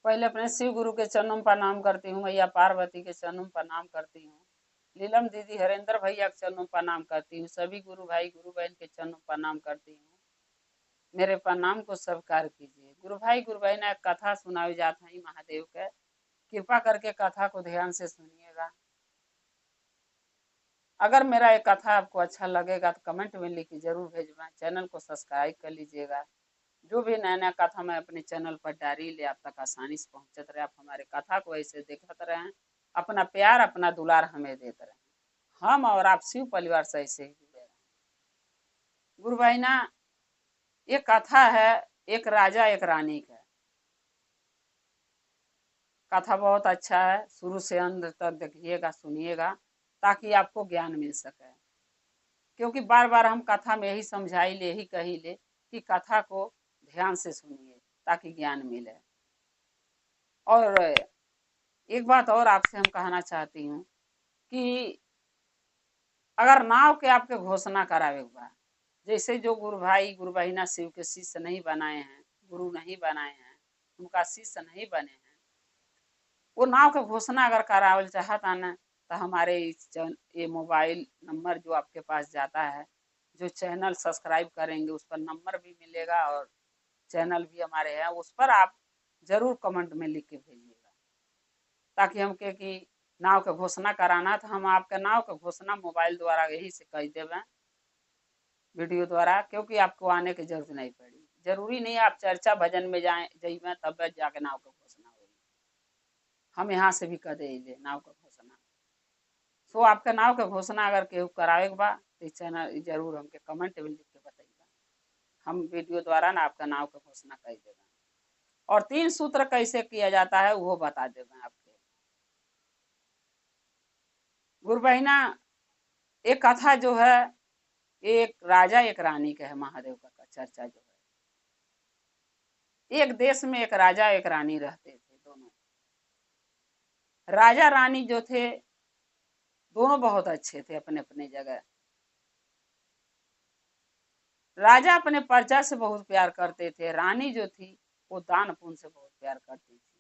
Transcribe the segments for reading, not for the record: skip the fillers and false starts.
पहले अपने शिव गुरु के चरणों में प्रणाम करती हूँ, मैया पार्वती के चरणों में प्रणाम करती हूँ, लीलम दीदी हरेंद्र भैया के चरणों में प्रणाम करती हूँ, सभी गुरु भाई गुरु बहन के चरणों में प्रणाम करती हूँ। मेरे प्रणाम को स्वीकार कीजिए। गुरु भाई गुरु बहन, एक कथा सुनाई जाता है महादेव के, कृपा करके कथा को ध्यान से सुनिएगा। अगर मेरा ये कथा आपको अच्छा लगेगा तो कमेंट में लिख के जरूर भेजवा। चैनल को सब्सक्राइब कर लीजिएगा। जो भी नया नया कथा मैं अपने चैनल पर डाली ले आप तक आसानी से पहुंचत रहे। आप हमारे कथा को ऐसे देखते रहें, अपना प्यार अपना दुलार हमें देते रहें। हम और आप शिव परिवार से ऐसे ही जुड़े रहें। गुरु भाई ना, ये कथा है एक राजा एक रानी का। कथा बहुत अच्छा है, शुरू से अंत तक देखिएगा, सुनिएगा, ताकि आपको ज्ञान मिल सके। क्योंकि बार बार हम कथा में यही समझाई ले, यही कही ले कि कथा को ध्यान से सुनिए ताकि ज्ञान मिले। और एक बात और आपसे हम कहना चाहती हूँ कि अगर नाव के आपके घोषणा करावे हुआ, जैसे जो गुरु भाई गुरु बहिना शिव के शिष्य नहीं बनाए हैं, गुरु नहीं बनाए हैं, उनका शिष्य नहीं बने हैं, वो नाव के घोषणा अगर करावल चाहता ना, तो हमारे ये मोबाइल नंबर जो आपके पास जाता है, जो चैनल सब्सक्राइब करेंगे उस पर नंबर भी मिलेगा और चैनल भी हमारे हैं, उस पर आप जरूर कमेंट में लिख के भेजिएगा, ताकि हम के कि नाव के घोषणा कराना था, हम आपके नाव के घोषणा मोबाइल द्वारा यही से कह देवें, वीडियो द्वारा। क्योंकि आपको आने की जरूरत नहीं पड़ी, जरूरी नहीं आप चर्चा भजन में जाए जाइए तब जाके नाव के घोषणा होगी। हम यहाँ से भी कह दे नाव के घोषणा। सो आपके नाव के घोषणा अगर केहू करावे के बा तो चैनल जरूर हमके कमेंट में लिख के बताइएगा, हम वीडियो द्वारा ना आपका नाव के घोषणा कर देगा। और 3 सूत्र कैसे किया जाता है वो बता देगा आपके। गुरु बहिना, एक कथा जो है एक राजा एक रानी का है, महादेव का चर्चा जो है। एक देश में एक राजा एक रानी रहते थे। दोनों राजा रानी जो थे दोनों बहुत अच्छे थे अपने अपने जगह। राजा अपने प्रजा से बहुत प्यार करते थे, रानी जो थी वो दान पुण्य से बहुत प्यार करती थी।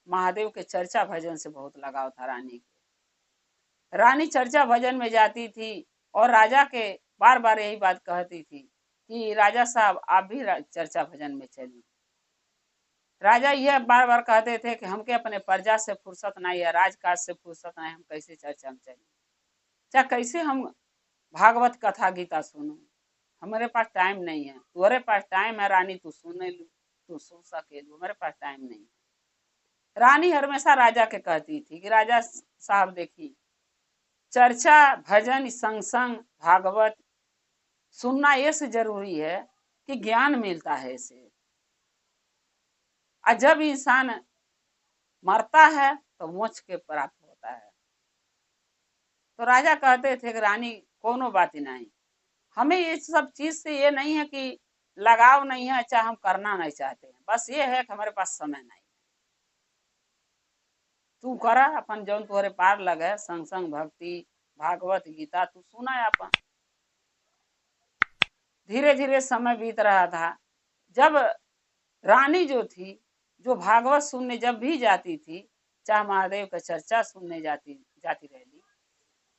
महादेव के चर्चा भजन से बहुत लगाव था रानी के। रानी चर्चा भजन में जाती थी और राजा के बार बार यही बात कहती थी कि राजा साहब आप भी चर्चा भजन में चलिए। राजा यह बार बार कहते थे कि हमके अपने प्रजा से फुर्सत नहीं है, राजकाज से फुर्सत नहीं, हम कैसे चर्चा में चलिए, चाहे कैसे हम भागवत कथा गीता सुनो, हमारे पास टाइम नहीं है। तुम्हारे पास टाइम है रानी, तू सुन लू, तू सुन सके लू, हमारे पास टाइम नहीं है। रानी हमेशा राजा के कहती थी कि राजा साहब देखिए, चर्चा भजन संग संग भागवत सुनना ये से जरूरी है कि ज्ञान मिलता है इसे। और जब इंसान मरता है तो मोक्ष के प्राप्त होता है। तो राजा कहते थे कि रानी कोनो बात ही नहीं, हमें ये सब चीज से ये नहीं है कि लगाव नहीं है, अच्छा हम करना नहीं चाहते हैं, बस ये है कि हमारे पास समय नहीं। तू करा अपन जौन तुहरे पार लगे, संग संग भक्ति भागवत गीता तू सुना है अपन। धीरे धीरे समय बीत रहा था। जब रानी जो थी, जो भागवत सुनने जब भी जाती थी, चाहे महादेव का चर्चा सुनने जाती जाती रही,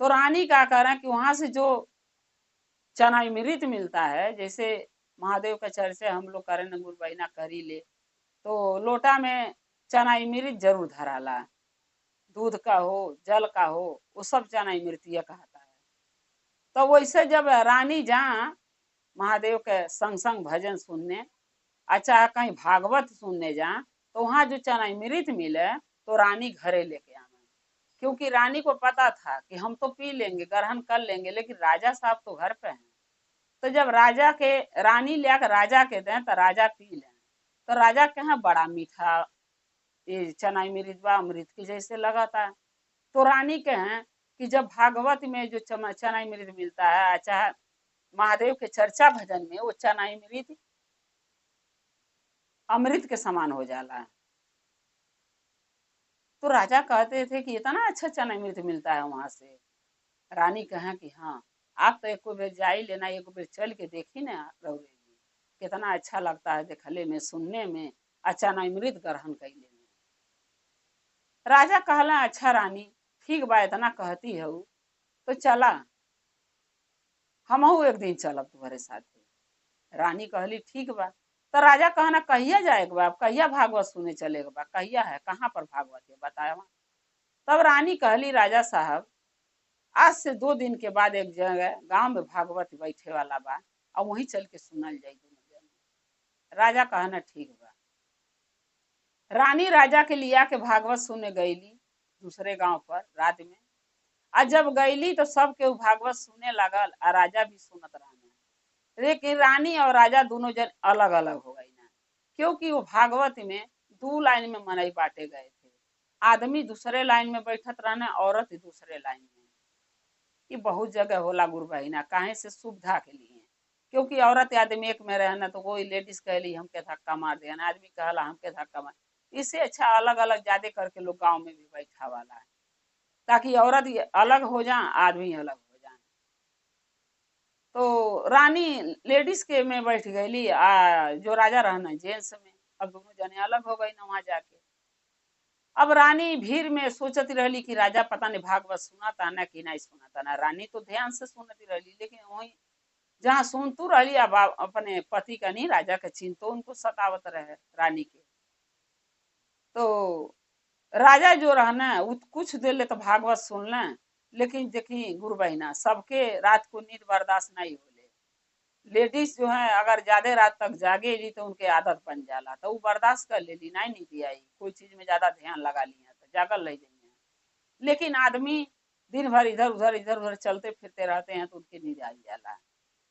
तो रानी क्या करें कि वहां से जो चनामृत मिलता है, जैसे महादेव का चर्चा हम लोग करें गुरु बहिना करी ले, तो लोटा में चनामृत जरूर धराला, दूध का हो जल का हो, वो सब चनामृत यह कहता है। तो वैसे जब रानी जा महादेव के संग संग भजन सुनने, अच्छा कहीं भागवत सुनने जा, तो वहां जो चनामृत मिले तो रानी घरे लेके आना। क्योंकि रानी को पता था कि हम तो पी लेंगे, ग्रहण कर लेंगे, लेकिन राजा साहब तो घर पे हैं। तो जब राजा के रानी ले आकर राजा के दें तो राजा पी लें, तो राजा के यहाँ बड़ा मीठा ये चनामृत बा, अमृत की जैसे लगा था। तो रानी के हैं कि जब भागवत में जो चनामृत मिलता है, चाहे महादेव के चर्चा भजन में, वो चनामृत अमृत के समान हो जाला। तो राजा कहते थे कि इतना अच्छा चनामृत मिलता है वहां से। रानी कहें कि हाँ, आप तो एक बेर जा ही लेना, एक बेर चल के देखी ना रौरे जी, कितना अच्छा लगता है देखले में सुनने में, अचानक ग्रहण कैले। राजा कहला अच्छा रानी ठीक बा, इतना कहती है तो चला हमहू एक दिन चलब तुम्हारे साथे। रानी कहली ठीक बा। तो राजा कहना कहिया जाएगा बा, कहिया भागवत सुने चलेगा बा, कहिया है, कहाँ पर भागवत है बताया। तब रानी कहली राजा साहब आज से 2 दिन के बाद एक जगह गांव में भागवत बैठे वाला बा, और वहीं चल के सुनल जाई दोनों जने। राजा कहना ठीक बा। रानी राजा के लिया के भागवत सुने गईली दूसरे गांव पर रात में। आज जब गईली तो सब के भागवत सुने लगल, और राजा भी सुनत रहना। लेकिन रानी और राजा दोनों जन अलग अलग हो गई ना, क्योंकि वो भागवत में 2 लाइन में मनई बांटे गए थे। आदमी दूसरे लाइन में बैठत रहना, औरत दूसरे लाइन में। ये बहुत जगह होला गुरु बहिना, काहे से सुविधा के लिए, क्योंकि औरत आदमी एक में रहना तो कोई लेडीज कहली हमके धक्का मार देना, आदमी कहला हमके धक्का मार। इससे अच्छा अलग अलग ज्यादा करके लोग गांव में भी बैठा वाला है, ताकि औरत अलग हो जाए, आदमी अलग हो जाए। तो रानी लेडीज के में बैठ गई, जो राजा रहना जेंट्स में। अब दोनों जने अलग हो गई ना वहां जाके। अब रानी भीड़ में सोचती रहली कि राजा पता नहीं भागवत सुनाता ना कि नहीं सुनाता ना। रानी तो ध्यान से सुनती रहली, लेकिन वही जहाँ सुनतू रहली अब अपने पति का नहीं, राजा का चिंता उनको सतावत रहे रानी के। तो राजा जो रहना कुछ देर ले तो भागवत सुन लें, लेकिन देखी गुरु बहिना सबके रात को नींद बर्दाश्त नहीं होले। लेडीज जो है अगर ज्यादा रात तक जागेली तो उनके आदत बन जाला, तो वो बर्दाश्त कर लेली, नहीं नींद आई, कोई चीज में ज्यादा ध्यान लगा लिया तो जागल रह जाइए। लेकिन आदमी दिन भर इधर उधर चलते फिरते रहते हैं तो उनकी नींद आ जाला।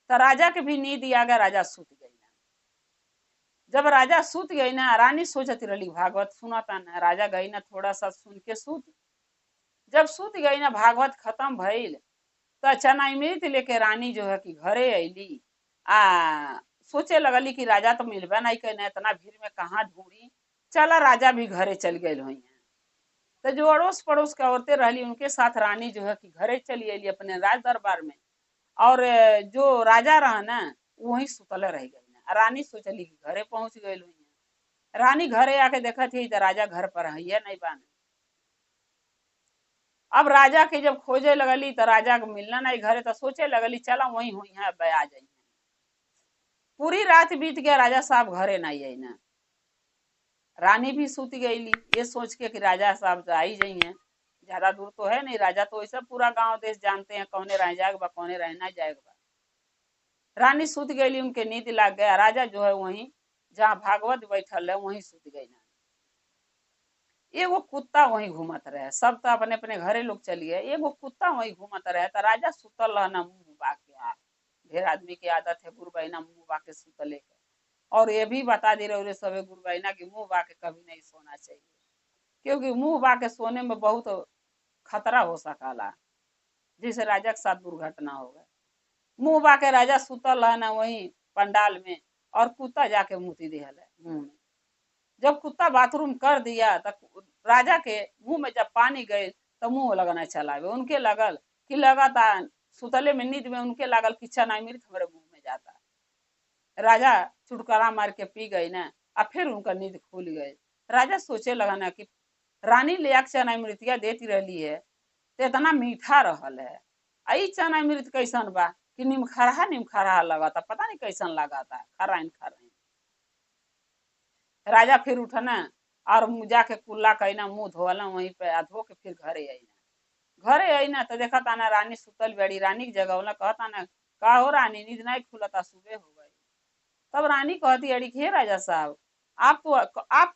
तो राजा के भी नींद आ गया, राजा सुत गई ना। जब राजा सुत गई ना, रानी सोचती रही भागवत सुनाता ना, राजा गई ना थोड़ा सा सुन के सुत। जब सुत गई ना भागवत खत्म भइल, तो चनामृत लेके रानी जो है कि घरे अली। सोचे लगली कि राजा तो मिलबे नहीं करना, इतना भीड़ में कहाँ ढूंढी। चला राजा भी घरे चल गए हुई हैं। तो जो अड़ोस पड़ोस के औरतें रहली उनके साथ रानी जो है कि घरे चली अली अपने राज दरबार में। और जो राजा रहा ना वही सुतले रह गई ना। रानी सोचली कि घरे पहुंच गई हुई है। रानी घरे आके देखा थी तो राजा घर पर है नहीं बाने। अब राजा के जब खोजे लगली तो राजा को मिलना नहीं घरे, तो सोचे लगली चला वही हुई है अब आ जाइए। पूरी रात बीत गया, राजा साहब घरे नहीं आई ना। रानी भी सूत गईली ये सोच के कि राजा साहब तो आई जाइए, ज्यादा दूर तो है नहीं। राजा तो ऐसा पूरा गांव देश जानते हैं कौने रह जाएगा कौने रहना जाएगा। रानी सूत गईली, उनके नींद लग गया। राजा जो है वहीं जहाँ भागवत बैठल है वहीं सूत गई ना। एगो कुत्ता वहीं घूमत रहे, सब तो अपने अपने घरे लोग चलिए, एगो कुत्ता वहीं घूमत रहे। तो राजा सुतल रहना मुंह बाके। ढेर आदमी की आदत है गुरु बहिना मुंह बाके सुतले के। और ये भी बता दे रहे सब गुरु बहिना की मुंह बाके कभी नहीं सोना चाहिए, क्योंकि मुंह बाके सोने में बहुत खतरा हो सकला, जिससे राजा के साथ दुर्घटना हो गई। मुंह बाके राजा सुतल रहना वहीं पंडाल में, और कुत्ता जाके मुती दिहल मुंह में। जब कुत्ता बाथरूम कर दिया तो राजा के मुंह में जब पानी गए तो मुंह लगना चलावे। उनके लगल कि लगातार सुतले में नींद में उनके लगल कि चनामृत हमारे मुंह में जाता है। राजा चुटकारा मार के पी गई ना, और फिर उनका नींद खुल गई। राजा सोचे लगा ना कि रानी ले आके चनामृतिया देती रही है तो इतना मीठा रहल है, आई चनामृत कैसन बा कि निमखरहा लगाता, पता नहीं कैसन लगाता, खराइन खराइन। राजा फिर उठना और जाके कुल्ला कहना मुंह धोना वहीं पे, धो के फिर घरे आईना। घरे आईना तो देखा था ना रानी सुतल बड़ी। रानी की जगह कहता ना का हो रानी नींद नहीं खुलता, सुबह हो गई। तब रानी कहती अड़ी हे राजा साहब आप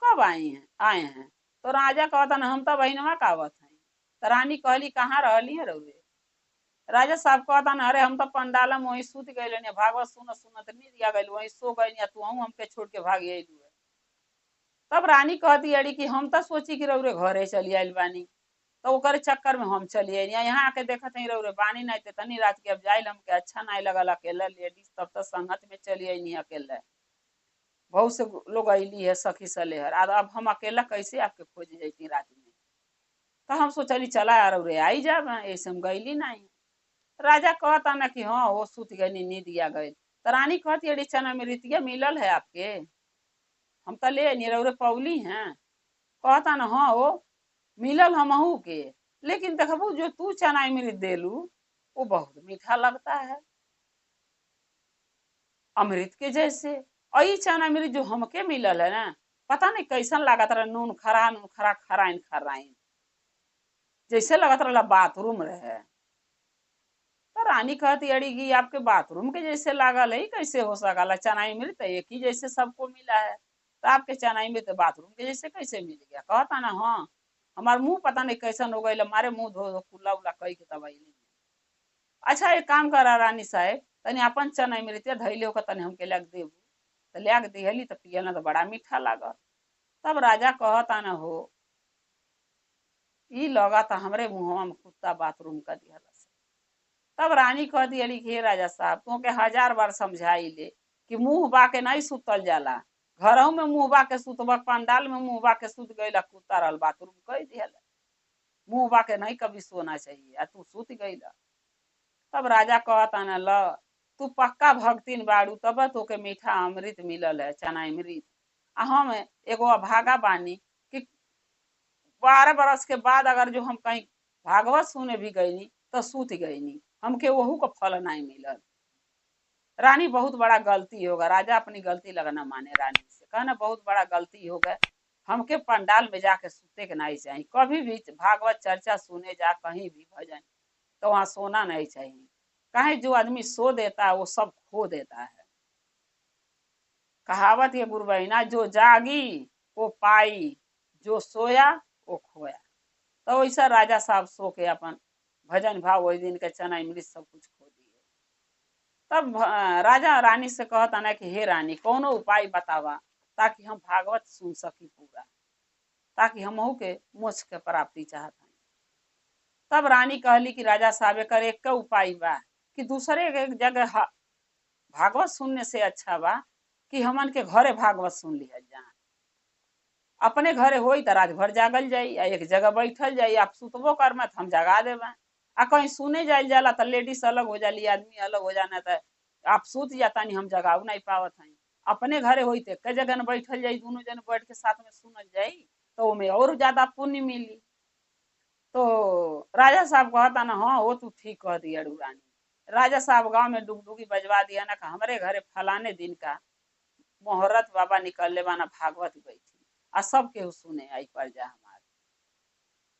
कब आए हैं। तो राजा कहता ना हम तो बहनवा का आवत है। तो रानी कहली कहाँ रहली है रउरे। राजा साहब कहता ना अरे हम तो पंडाल में वहीं सुत गए, भागवत सुनत सुनत नींद आ गई, वहीं सो गई, तू हमके छोड़ के भाग अइलू। तब रानी कहती अड़ी कि हम तो सोची कि रउरे घरे चली आइल बानी, तो ओकर चक्कर में हम चली आई। यहाँ आके देखत हई रउरे बानी नहीं, तनी रात के अब जाइल हमके अच्छा नहीं लगल अकेला लेडीज, तब तो संगत में चली आई अकेला। बहुत से लोग अली है सखी सलेहर, अब हम अकेला कैसे आपके खोज जैती रात में। तो हम सोचली चला यार रउरे आई जाब, ऐसे हम गईली नहीं। राजा कहता ना कि हाँ वो सुत गई नींद आ गई। तो रानी कहती अड़ी चना में रितिया मिलल है आपके। हम तो ले नहीं रहे पौली हैं। कहता ना हाँ वो मिलल हमहू के, लेकिन देखबू जो तू चना अमृत देलू वो बहुत मीठा लगता है, अमृत के जैसे। और ये चना अमृत जो हमके मिलल है ना, पता नहीं कैसन लागत रहा, नून खरा खराइन खराइन, जैसे लगत रहा बाथरूम रहे। तो रानी कहती अड़ी कि आपके बाथरूम के जैसे लागल है, कैसे हो सकला, चना अमृत एक ही जैसे सबको मिला है, तो आपके चना अमृत बाथरूम के जैसे कैसे मिल गया। कहता ना हाँ हमार मुंह पता नहीं कैसन हो गई, हमारे मुंह धो धो कुल्ला उल्ला कई के दवाई ली। अच्छा एक काम करा रानी साहब, तनी अपन चना अमृत धैले होकर तनी हमके लग देबू। तो लग दिहली तो पियला तो बड़ा मीठा लागल। तब राजा कहता न हो ई लगा था हमरे मुंहवा में कुत्ता बाथरूम का दिहलस। तब रानी कह दियली कि हे राजा साहब तुमके 1000 बार समझाई ले कि मुंह बा के नहीं सुतल जाला, घरों में मुंह बा के सुतब, पंडाल में मुंह बा के सुत गईला, कुत्ता रहल बाथरूम कह दिहल, मुंह बा के नहीं कभी सोना चाहिए, आ तू सुत गईला। तब राजा कहता न ल तू पक्का भक्तिन बाड़ू तब तोके मीठा अमृत मिलल है, चना अमृत। आ हम एगो अभागा बानी कि 12 बरस के बाद अगर जो हम कहीं भागवत सुने भी गईनी तो सूत गईनी, हमके वहू का फल नहीं मिलल। रानी बहुत बड़ा गलती होगा। राजा अपनी गलती लगना माने, रानी से कहना बहुत बड़ा गलती हो गया, हमके पंडाल में जाके सूते के नहीं चाहिए, कभी भी भागवत चर्चा सुने जा कहीं भी भजन तो वहां सोना नहीं चाहिए। कहे जो आदमी सो देता है वो सब खो देता है। कहावत है गुरु बहिना, जो जागी वो पाई, जो सोया वो खोया। तो वैसा राजा साहब सो के अपन भजन भाव वही दिन के चना अमृत सब कुछ खो दिए। तब राजा रानी से कहता ना कि हे रानी कौनो उपाय बतावा ताकि हम भागवत सुन सकी पूरा, ताकि हमहू के मोक्ष के प्राप्ति चाहत हई। तब रानी कहली कि राजा साहब एकर एक उपाय बा कि दूसरे एक जगह भागवत सुनने से अच्छा बा कि हमन के घरे भागवत सुन लिया जा। अपने घरे होई तो रात भर जागल जाई, एक जगह बैठल जाई, आप सुतबो कर में हम जगा देवा। आ कहीं सुने जाए जाला तो लेडीज अलग हो जाली, आदमी अलग हो जाना, तो आप सूत जाता नहीं हम जगाऊ नहीं पावत हई। अपने घरे होई तो एक जगह न बैठल जाई, दोनों जन बैठ के साथ में सुनल जाई तो उमें और ज्यादा पुण्य मिली। तो राजा साहब कहता ना हाँ वो तू ठीक कह दिया रानी। राजा साहब गांव में डुगडुगी बजवा दिया ना, हमारे घरे फलाने दिन का मोहरत बाबा निकलने वाला भागवत बैठी आ सब केहू सुने आई प्रजा हमारे।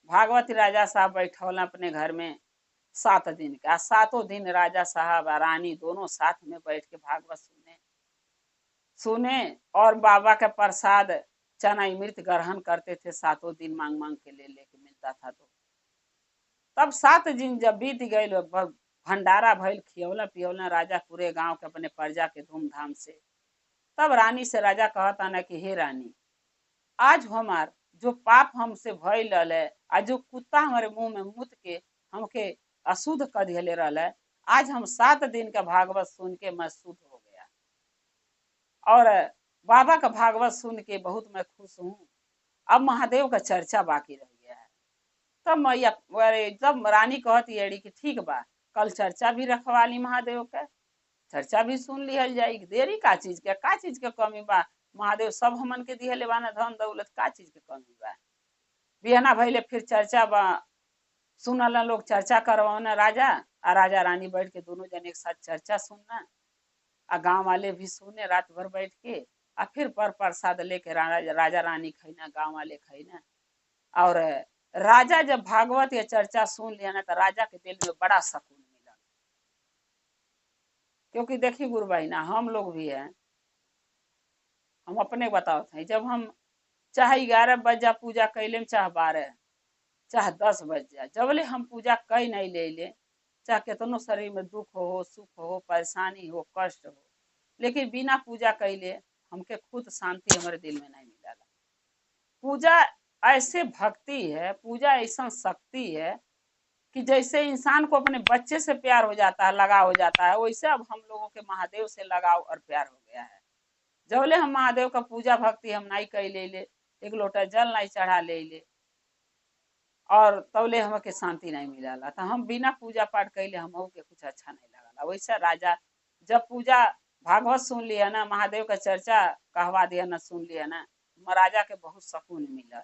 भागवती राजा साहब बैठौल अपने घर में 7 दिन का, 7 दिन राजा साहब और रानी दोनों साथ में बैठ के भागवत सुने सुने और बाबा का प्रसाद चना अमृत ग्रहण करते थे। 7 दिन मांग मांग के ले लेके मिलता था। तो तब 7 दिन जब बीत गए, भंडारा भइल, खियौला पियौला राजा पूरे गांव के अपने प्रजा के धूमधाम से। तब रानी से राजा कहता ना कि हे रानी आज हमार जो पाप हमसे भइल है, आज जो कुत्ता हमारे मुंह में मुत के हमके अशुद्ध कर दिले रहा, आज हम 7 दिन का भागवत सुन के मैं शुद्ध हो गया और बाबा का भागवत सुन के बहुत मैं खुश हूँ। अब महादेव का चर्चा बाकी रह गया है। तब मैया तब रानी कहती है कि ठीक बा, कल चर्चा भी रखवा ली महादेव का, चर्चा भी सुन लिहल जाएगी, देरी का चीज के कमी बा। महादेव सब हमन के दिहले बाना धन दौलत, का चीज के कमी बा। बिहना भइले फिर चर्चा बा, सुनल लोग चर्चा करवाना राजा आ राजा रानी बैठ के दोनों जन एक साथ चर्चा सुनना, आ गांव वाले भी सुने रात भर बैठ के, आ फिर पर प्रसाद लेके राजा रानी खैना, गांव वाले खैना। और राजा जब भागवत या चर्चा सुन लिया ना तो राजा के दिल में बड़ा सकून मिला। क्योंकि देखिए गुरु भाई ना हम लोग भी हैं, हम अपने बताओ थे, जब हम चाहे 11 बज जा पूजा कैले में, चाहे 12 चाहे 10 बज जा, जबले हम पूजा कई नहीं ले ले, चाहे कितनो शरीर में दुख हो सुख हो परेशानी हो कष्ट हो, लेकिन बिना पूजा कैले हमके खुद शांति हमारे दिल में नहीं मिला। पूजा ऐसे भक्ति है, पूजा ऐसा शक्ति है कि जैसे इंसान को अपने बच्चे से प्यार हो जाता है, लगाव हो जाता है, वैसे अब हम लोगों के महादेव से लगाव और प्यार हो गया है। जबले हम महादेव का पूजा भक्ति हम नहीं कर ले, एक लोटा जल नहीं चढ़ा ले और तबले हमके शांति नहीं मिला, तो हम बिना पूजा पाठ कैले हम के कुछ अच्छा नहीं लगा। वैसा राजा जब पूजा भागवत सुन लिया ना, महादेव का चर्चा कहवा दिया ना, सुन लिया ना, महाराजा के बहुत सुकून मिलल।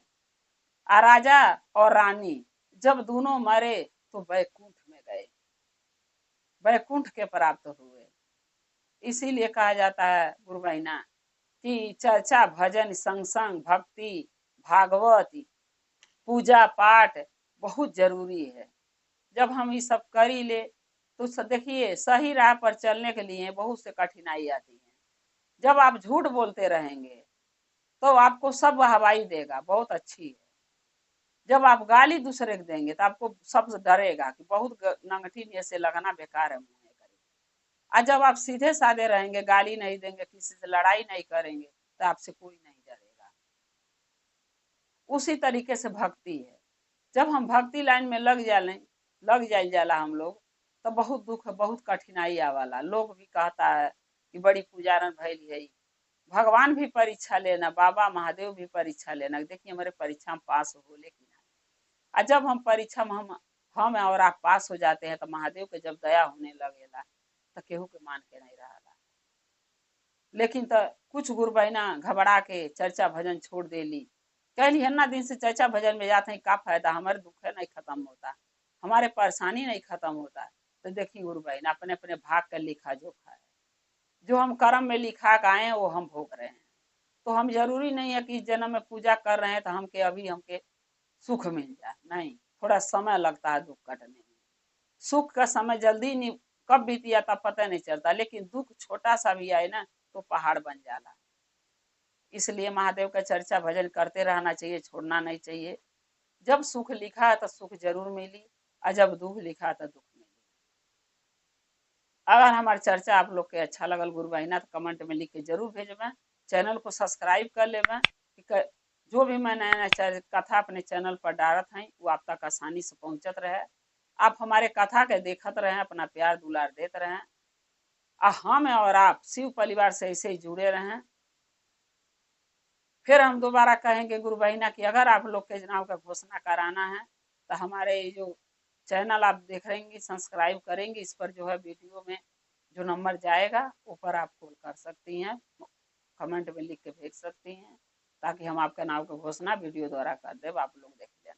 आ राजा और रानी जब दोनों मरे तो वैकुंठ में गए, वैकुंठ के प्राप्त हुए। इसीलिए कहा जाता है गुरु बहिना कि चर्चा भजन संग भक्ति भागवत पूजा पाठ बहुत जरूरी है। जब हम ये सब कर ही ले तो देखिए सही राह पर चलने के लिए बहुत से कठिनाई आती है। जब आप झूठ बोलते रहेंगे तो आपको सब हवाई देगा, बहुत अच्छी है। जब आप गाली दूसरे को देंगे तो आपको सब डरेगा कि बहुत नंगठी में से लगना बेकार है, मुँह नहीं करेगा। और जब आप सीधे साधे रहेंगे, गाली नहीं देंगे, किसी से लड़ाई नहीं करेंगे, तो आपसे कोई नहीं डरेगा। उसी तरीके से भक्ति है। जब हम भक्ति लाइन में लग जाए जाला हम लोग, तो बहुत दुख बहुत कठिनाई आवाला। लोग भी कहता है कि बड़ी पूजारन भैली है। भगवान भी परीक्षा लेना, बाबा महादेव भी परीक्षा लेना, देखिए हमारे परीक्षा में पास हो लेकिन। और जब हम परीक्षा में हम और आप पास हो जाते हैं तो महादेव के जब दया होने लगेला तो केहू के मान के नहीं रहा। लेकिन तो कुछ गुरु बहना घबरा के चर्चा भजन छोड़ देली, कहली हन्ना दिन से चर्चा भजन में जाते हैं, का फायदा, हमारे दुख नहीं खत्म होता, हमारे परेशानी नहीं खत्म होता। तो देखिए गुरु बहना अपने अपने भाग का लिखा जोखा है। जो हम कर्म में लिखा के आए हैं वो हम भोग रहे हैं। तो हम जरूरी नहीं है कि इस जन्म में पूजा कर रहे हैं तो हमके सुख मिल जाए, नहीं, थोड़ा समय लगता है दुख कटने में। सुख का समय जल्दी नहीं, कब बीत जाता पता नहीं चलता, लेकिन दुख छोटा सा भी आए ना तो पहाड़ बन जाला। इसलिए महादेव का चर्चा भजन करते रहना चाहिए, छोड़ना नहीं चाहिए। जब सुख लिखा है तो सुख जरूर मिली, और जब दुख लिखा है तो दुख मिली। अगर हमारी चर्चा आप लोग के अच्छा लगल गुरु बहिना तो कमेंट में लिख के जरूर भेजबें। चैनल को सब्सक्राइब कर लेबें कि जो भी मैं नया नया कथा अपने चैनल पर डालत हैं वो आप तक आसानी से पहुंचत रहे। आप हमारे कथा के देखत रहें, अपना प्यार दुलार देते रहें। हम और आप शिव परिवार से ऐसे ही जुड़े रहें। फिर हम दोबारा कहेंगे गुरु बहिना कि अगर आप लोग के चुनाव का घोषणा कराना है तो हमारे जो चैनल आप देख रहेंगे सब्सक्राइब करेंगे, इस पर जो है वीडियो में जो नंबर जाएगा ऊपर आप कॉल कर सकती हैं, कमेंट में लिख के भेज सकती हैं, ताकि हम आपका नाम का घोषणा वीडियो द्वारा कर दे, आप लोग देख लेना।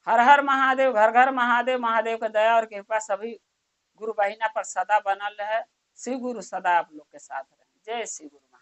हर हर महादेव, घर घर महादेव। महादेव का दया और कृपा सभी गुरु बहिना पर सदा बनल रहे। शिव गुरु सदा आप लोग के साथ रहे। जय शिव गुरु।